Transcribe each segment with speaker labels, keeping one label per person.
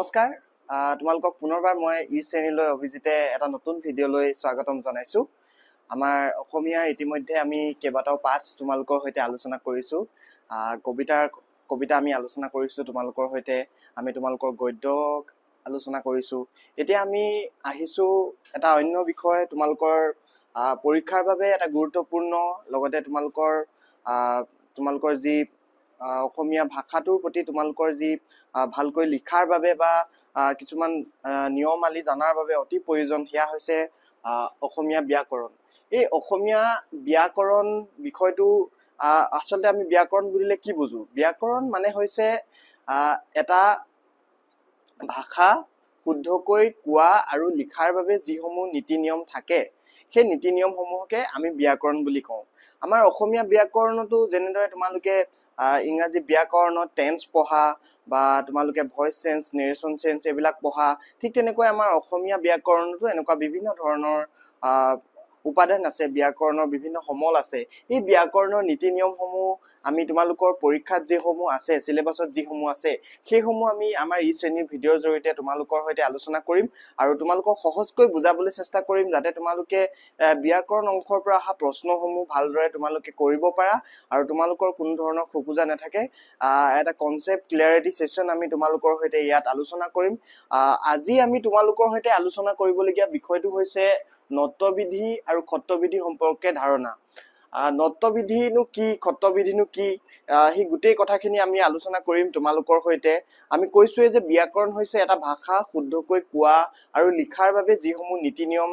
Speaker 1: নমস্কাৰ তোমালোকক পুনৰবাৰ মই ই শ্ৰেণীলৈ অভিজিতে এটা নতুন ভিডিঅ'লৈ স্বাগতম জনাইছো আমাৰ অসমীয়াৰ ইতিমধ্যে আমি কেইবাটাও পাঠ তোমালোকৰ সৈতে আলোচনা কৰিছো কবিতা আমি আলোচনা কৰিছো তোমালোকৰ সৈতে আমি তোমালোকৰ গদ্য আলোচনা কৰিছো এতিয়া আমি আহিছো এটা অন্য বিষয় তোমালোকৰ পৰীক্ষাৰ বাবে এটা গুৰুত্বপূৰ্ণ লগতে তোমালোকৰ যি অসমীয়া ভাষাটোৰ প্ৰতি তোমালোকৰ যি ভালকৈ লিখাৰ বাবে বা কিছুমান নিয়মালি জানাৰ বাবে অতি প্ৰয়োজন হিয়া হৈছে অসমীয়া ব্যাকৰণ এই অসমীয়া ব্যাকৰণ বিষয়টো আসলে আমি ব্যাকৰণ বুলিলে কি বুজো ব্যাকৰণ মানে হৈছে এটা ভাষা শুদ্ধকৈ কোৱা আৰু লিখাৰ বাবে যিসমূহ নীতি নিয়ম থাকে সেই নীতি নিয়মসমূহকে আমি ব্যাকৰণ বুলি কওঁ আমাৰ অসমীয়া ব্যাকৰণটো যেনেদৰে তোমালোকে ইংৰাজী ব্যাকৰণত টেন্স পঢ়া বা তোমালোকে ভয়েস চেঞ্জ নেৰেশন চেঞ্জ এইবিলাক পঢ়া ঠিক তেনেকৈ আমাৰ অসমীয়া ব্যাকৰণটো এনেকুৱা বিভিন্ন ধৰণৰ উপাদান আছে ব্যাকৰণৰ বিভিন্ন সমল আছে এই ব্যাকৰণৰ নীতি নিয়মসমূহ আমি তোমালোকৰ পৰীক্ষাত যেসমূহ আছে সিলেবাছত যেসমূহ আছে সেইসমূহ আমি আমাৰ ই শ্ৰেণীৰ ভিডিঅ'ৰ জৰিয়তে তোমালোকৰ সৈতে আলোচনা কৰিম আৰু তোমালোকক সহজকৈ বুজাবলৈ চেষ্টা কৰিম যাতে তোমালোকে ব্যাকৰণ অংশৰ পৰা অহা প্ৰশ্নসমূহ ভালদৰে তোমালোকে কৰিব পাৰা আৰু তোমালোকৰ কোনো ধৰণৰ খোকোজা নাথাকে এটা কনসেপ্ট ক্লিয়াৰিটি সেশন আমি তোমালোকৰ সৈতে ইয়াত আলোচনা কৰিম আজি আমি তোমালোকৰ সৈতে আলোচনা কৰিবলগীয়া বিষয়টো হৈছে নত্যবিধি আৰু খত্তবিধি সম্পৰ্কে ধাৰণা নত্যবিধিনো কি খত্তবিধিনো কি হি গোটেই কথাখিনি আমি আলোচনা কৰিম তোমালোকৰ সৈতে আমি কৈছোৱে যে ব্যাকৰণ হৈছে এটা ভাষা শুদ্ধকৈ কোৱা আৰু লিখাৰ বাবে যিসমূহ নীতি নিয়ম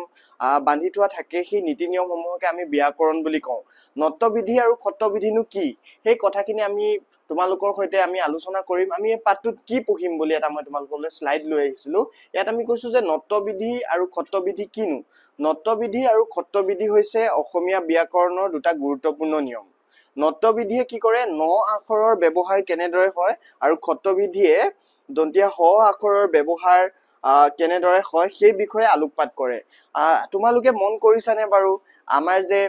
Speaker 1: বান্ধি থোৱা থাকে সেই নীতি নিয়মসমূহকে আমি ব্যাকৰণ বুলি কওঁ নত্যবিধি আৰু খত্তবিধিনো কি সেই কথাখিনি আমি তোমালোকৰ সৈতে আমি আলোচনা কৰিম আমি এই পাঠটোত কি পঢ়িম বুলি এটা মই তোমালোকলৈ স্লাইড লৈ আহিছিলো ইয়াত আমি কৈছো যে নত্যবিধি আৰু খত্তবিধি কিনো নত্যবিধি আৰু খত্তবিধি হৈছে অসমীয়া ব্যাকৰণৰ দুটা গুৰুত্বপূৰ্ণ নিয়ম নত্যবিধিয়ে কি কৰে ন আখৰৰ ব্যৱহাৰ কেনেদৰে হয় আৰু খত্তবিধিয়ে দন্তীয়া হ আখৰৰ ব্যৱহাৰ কেনেদৰে হয় সেই বিষয়ে আলোকপাত কৰে তোমালোকে মন কৰিছানে বাৰু আমাৰ যে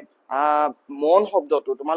Speaker 1: মন শব্দটো তোমালোকে